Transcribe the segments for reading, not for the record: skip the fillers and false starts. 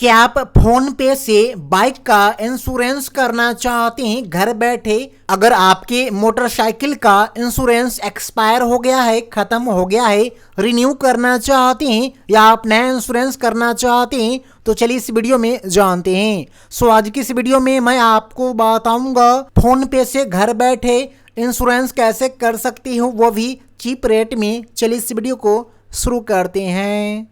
क्या आप फोन पे से बाइक का इंश्योरेंस करना चाहते हैं घर बैठे? अगर आपके मोटरसाइकिल का इंश्योरेंस एक्सपायर हो गया है, खत्म हो गया है, रिन्यू करना चाहते हैं या आप नया इंश्योरेंस करना चाहते हैं तो चलिए इस वीडियो में जानते हैं। आज की इस वीडियो में मैं आपको बताऊंगा फोन पे से घर बैठे इंश्योरेंस कैसे कर सकती हूँ, वो भी चीप रेट में। चलिए इस वीडियो को शुरू करते हैं।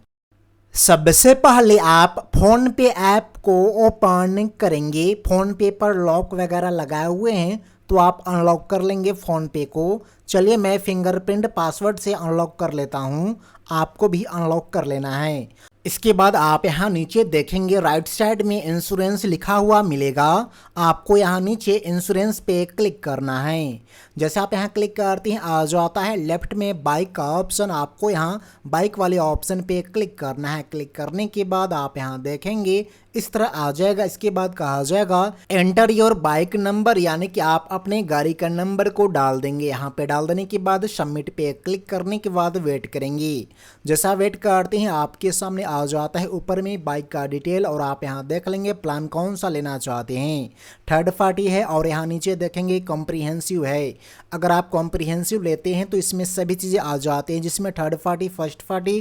सबसे पहले आप फोन पे ऐप को ओपन करेंगे। फोन पे पर लॉक वगैरह लगाए हुए हैं तो आप अनलॉक कर लेंगे फोन पे को। चलिए मैं फिंगरप्रिंट पासवर्ड से अनलॉक कर लेता हूं, आपको भी अनलॉक कर लेना है। इसके बाद आप यहाँ नीचे देखेंगे राइट साइड में इंश्योरेंस लिखा हुआ मिलेगा। आपको यहाँ नीचे इंश्योरेंस पे क्लिक करना है। जैसे आप यहाँ क्लिक करते हैं आ जाता है लेफ्ट में बाइक का ऑप्शन। आपको यहाँ बाइक वाले ऑप्शन पे क्लिक करना है। क्लिक करने के बाद आप यहाँ देखेंगे इस तरह आ जाएगा। इसके बाद कहा जाएगा एंटर योर बाइक नंबर, यानी कि आप अपने गाड़ी का नंबर को डाल देंगे। यहाँ पे डाल देने के बाद सबमिट पे क्लिक करने के बाद वेट करेंगे। जैसा वेट करते हैं आपके सामने आ जाता है ऊपर में बाइक का डिटेल और आप यहाँ देख लेंगे प्लान कौन सा लेना चाहते हैं। थर्ड पार्टी है और यहाँ नीचे देखेंगे कॉम्प्रिहेंसिव है। अगर आप कॉम्प्रिहेंसिव लेते हैं तो इसमें सभी चीज़ें आ जाते हैं, जिसमें third party, first party,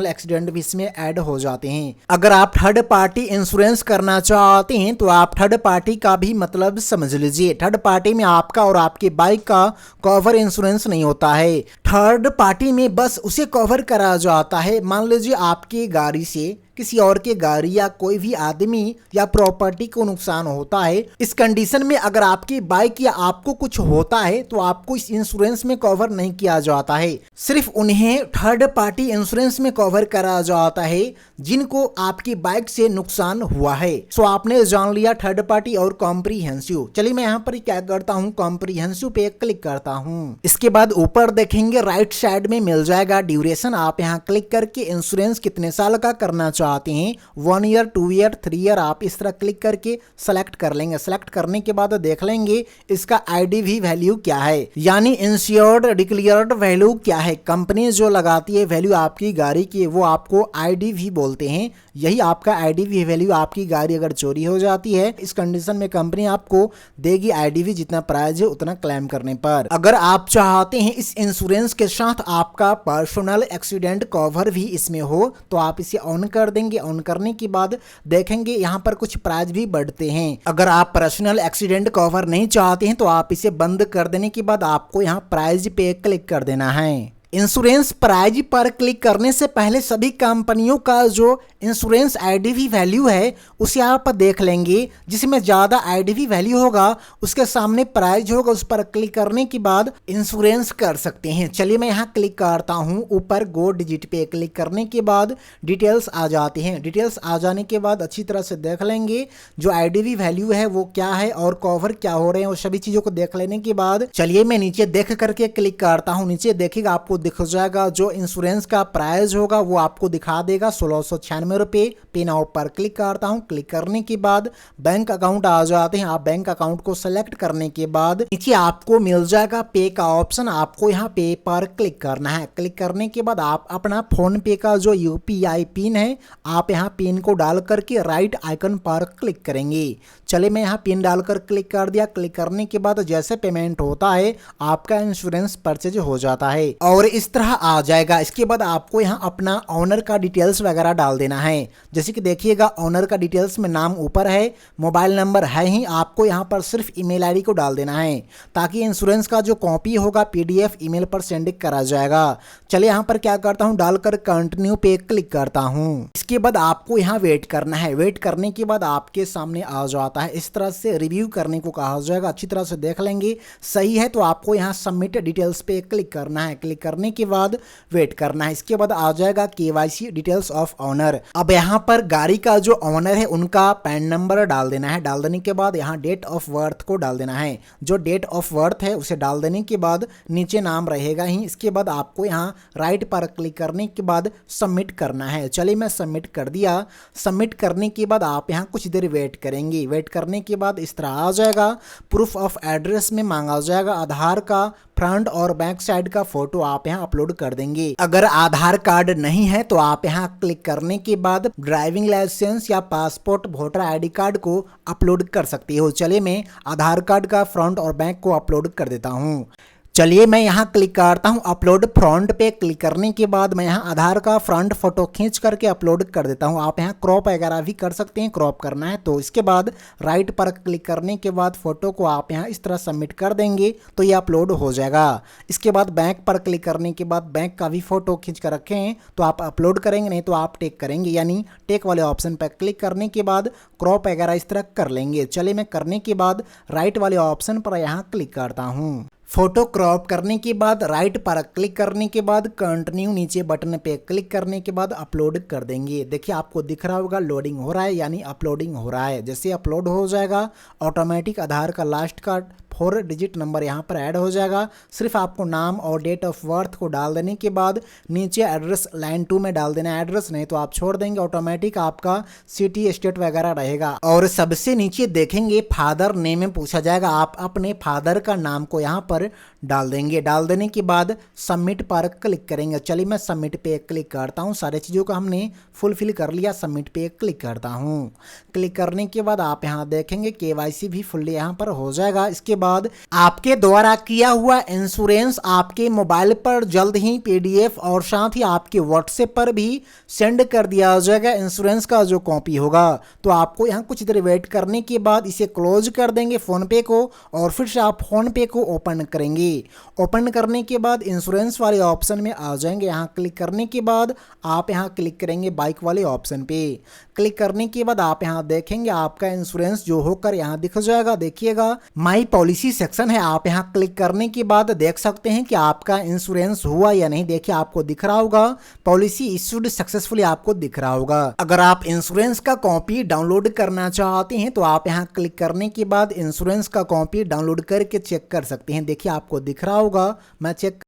accident भी इसमें ऐड हो जाते हैं। अगर आप थर्ड पार्टी इंश्योरेंस करना चाहते हैं तो आप थर्ड पार्टी का भी मतलब समझ लीजिए। थर्ड पार्टी में आपका और आपके बाइक का कवर इंश्योरेंस नहीं होता है। थर्ड पार्टी में बस उसे कवर करा जाता है, मान लीजिए आपकी गाड़ी से किसी और के गाड़ी या कोई भी आदमी या प्रॉपर्टी को नुकसान होता है। इस कंडीशन में अगर आपकी बाइक या आपको कुछ होता है तो आपको इस इंश्योरेंस में कवर नहीं किया जाता है। सिर्फ उन्हें थर्ड पार्टी इंश्योरेंस में कवर करा जाता है जिनको आपकी बाइक से नुकसान हुआ है। सो आपने जान लिया थर्ड पार्टी और कॉम्प्रिहेंसिव। चलिए मैं यहाँ पर क्या करता हूँ, कॉम्प्रिहेंसिव पे क्लिक करता हूँ। इसके बाद ऊपर देखेंगे राइट साइड में मिल जाएगा ड्यूरेशन। आप यहाँ क्लिक करके इंश्योरेंस कितने साल का करना चाहते हैं, 1 ईयर, 2 ईयर, 3 ईयर, आप इस तरह क्लिक करके सेलेक्ट कर लेंगे। सेलेक्ट करने के बाद देख लेंगे इसका आईडीवी वैल्यू क्या है, यानी इंश्योर्ड डिक्लेयर्ड वैल्यू क्या है। कंपनी जो लगाती है वैल्यू आपकी गाड़ी की वो आपको आईडीवी बोलते हैं। यही आपका आईडीवी वैल्यू। आपकी गाड़ी अगर चोरी हो जाती है इस कंडीशन में कंपनी आपको देगी आईडीवी, जितना प्राइस है उतना क्लेम करने पर। अगर आप चाहते हैं इस इंश्योरेंस के साथ आपका पर्सनल एक्सीडेंट कवर भी इसमें हो तो आप इसे ऑन कर देंगे। ऑन करने के बाद देखेंगे यहाँ पर कुछ प्राइस भी बढ़ते हैं। अगर आप पर्सनल एक्सीडेंट कवर नहीं चाहते हैं तो आप इसे बंद कर देने के बाद आपको यहाँ प्राइस पे क्लिक कर देना है। इंश्योरेंस प्राइज पर क्लिक करने से पहले सभी कंपनियों का जो इंश्योरेंस आईडीवी वैल्यू है उसे आप देख लेंगे। जिसमें ज़्यादा आईडीवी वैल्यू होगा उसके सामने प्राइज होगा, उस पर क्लिक करने के बाद इंश्योरेंस कर सकते हैं। चलिए मैं यहाँ क्लिक करता हूँ। ऊपर गो डिजिट पे क्लिक करने के बाद डिटेल्स आ जाते हैं। डिटेल्स आ जाने के बाद अच्छी तरह से देख लेंगे जो आईडीवी वैल्यू है वो क्या है और कवर क्या हो रहे हैं, वो सभी चीज़ों को देख लेने के बाद चलिए मैं नीचे देख करके क्लिक करता हूँ। नीचे देखिएगा आपको दिख जाएगा जो इंश्योरेंस का प्राइस होगा वो आपको दिखा देगा 1696 रुपये। पे नाउ पर क्लिक करता हूं। क्लिक करने के बाद बैंक अकाउंट आ जाते हैं। आप बैंक अकाउंट को सेलेक्ट करने के बाद नीचे आपको मिल जाएगा पे का ऑप्शन। आपको यहाँ पे पर क्लिक करना है। क्लिक करने के बाद आप अपना फोन पे का जो यूपीआई पिन है आप यहाँ पिन को डाल करके राइट आइकन पर क्लिक करेंगे। चले मैं यहाँ पिन डालकर क्लिक कर दिया। क्लिक करने के बाद जैसे पेमेंट होता है आपका इंश्योरेंस परचेज हो जाता है और इस तरह आ जाएगा। इसके बाद आपको यहाँ अपना ऑनर का डिटेल्स वगैरह डाल देना है। जैसे कि देखिएगा ऑनर का डिटेल्स में नाम ऊपर है, मोबाइल नंबर है ही, आपको यहाँ पर सिर्फ ईमेल आईडी को डाल देना है ताकि इंश्योरेंस का जो कॉपी होगा पीडीएफ ईमेल पर सेंड करा जाएगा। चलिए यहाँ पर क्या करता हूँ, डालकर कंटिन्यू पे क्लिक करता हूँ। इसके बाद आपको यहाँ वेट करना है। वेट करने के बाद आपके सामने आ जाता है इस तरह से रिव्यू करने को कहा जाएगा। अच्छी तरह से देख लेंगे सही है तो आपको यहाँ सबमिट डिटेल्स पे क्लिक करना है। क्लिक करने के बाद वेट करना है। इसके बाद आ जाएगा केवाईसी डिटेल्स ऑफ ऑनर। अब यहाँ पर गाड़ी का जो ऑनर है उनका पैन नंबर डाल देना है। डाल देने के बाद यहाँ डेट ऑफ बर्थ को डाल देना है। जो डेट ऑफ बर्थ है उसे डाल देने के बाद नीचे नाम रहेगा ही। इसके बाद आपको यहाँ राइट पर क्लिक करने के बाद सबमिट करना है। चलिए मैं सबमिट कर दिया। सबमिट करने के बाद आप यहाँ कुछ देर वेट करेंगे। वेट वेट करने के बाद इस तरह आ जाएगा। प्रूफ ऑफ एड्रेस में मांगा जाएगा आधार का फ्रंट और बैक साइड का फोटो आप यहाँ अपलोड कर देंगे। अगर आधार कार्ड नहीं है तो आप यहाँ क्लिक करने के बाद ड्राइविंग लाइसेंस या पासपोर्ट वोटर आईडी कार्ड को अपलोड कर सकते हो। चलिए मैं आधार कार्ड का फ्रंट और बैक को अपलोड कर देता हूँ। चलिए मैं यहाँ क्लिक करता हूँ अपलोड फ्रंट पे। क्लिक करने के बाद मैं यहाँ आधार का फ्रंट फोटो खींच करके अपलोड कर देता हूँ। आप यहाँ क्रॉप वगैरह भी कर सकते हैं, क्रॉप करना है तो। इसके बाद राइट पर क्लिक करने के बाद फोटो को आप यहाँ इस तरह सबमिट कर देंगे तो ये अपलोड हो जाएगा। इसके बाद बैक पर क्लिक करने के बाद बैक का भी फोटो खींच कर रखे हैं तो आप अपलोड करेंगे, नहीं तो आप टेक करेंगे, यानी टेक वाले ऑप्शन पर क्लिक करने के बाद क्रॉप वगैरह इस तरह कर लेंगे। चलिए मैं करने के बाद राइट वाले ऑप्शन पर यहाँ क्लिक करता हूँ। फोटो क्रॉप करने के बाद राइट पर क्लिक करने के बाद कंटिन्यू नीचे बटन पे क्लिक करने के बाद अपलोड कर देंगे। देखिए आपको दिख रहा होगा लोडिंग हो रहा है, यानी अपलोडिंग हो रहा है। जैसे अपलोड हो जाएगा ऑटोमेटिक आधार का लास्ट का 4 डिजिट नंबर यहाँ पर ऐड हो जाएगा। सिर्फ आपको नाम और डेट ऑफ बर्थ को डाल देने के बाद नीचे एड्रेस लाइन 2 में डाल देना है एड्रेस, नहीं तो आप छोड़ देंगे ऑटोमेटिक आपका सिटी स्टेट वगैरह रहेगा। और सबसे नीचे देखेंगे फादर नेम में पूछा जाएगा, आप अपने फादर का नाम को यहाँ पर डाल देंगे। डाल देने के बाद सबमिट पर क्लिक करेंगे। चलिए मैं सबमिट पे क्लिक करता हूँ। सारे चीज़ों को हमने फुलफिल कर लिया, सबमिट पे क्लिक करता हूँ। क्लिक करने के बाद आप यहाँ देखेंगे KYC भी फुल्ली यहाँ पर हो जाएगा। इसके बाद आपके द्वारा किया हुआ इंश्योरेंस आपके मोबाइल पर जल्द ही PDF और साथ ही आपके WhatsApp पर भी सेंड कर दिया जाएगा इंश्योरेंस का जो कॉपी होगा। तो आपको यहाँ कुछ देर वेट करने के बाद इसे क्लोज कर देंगे फ़ोन पे को और फिर से आप फ़ोन पे को ओपन करेंगे। ओपन करने के बाद इंश्योरेंस वाले ऑप्शन में आ जाएंगे। यहाँ क्लिक करने के बाद आप यहाँ क्लिक करेंगे बाइक वाले ऑप्शन पे। क्लिक करने के बाद आप यहाँ देखेंगे आपका इंश्योरेंस जो होकर यहाँ दिख जाएगा। देखिएगा माई पॉलिसी सेक्शन है, आप यहाँ क्लिक करने के बाद देख सकते हैं कि आपका इंश्योरेंस हुआ या नहीं। देखिए आपको दिख रहा होगा पॉलिसी इश्यूड सक्सेसफुली, आपको दिख रहा होगा। अगर आप इंश्योरेंस का कॉपी डाउनलोड करना चाहते हैं तो आप यहाँ क्लिक करने के बाद इंश्योरेंस का कॉपी डाउनलोड करके चेक कर सकते हैं। देखिए आपको दिख रहा होगा, मैं चेक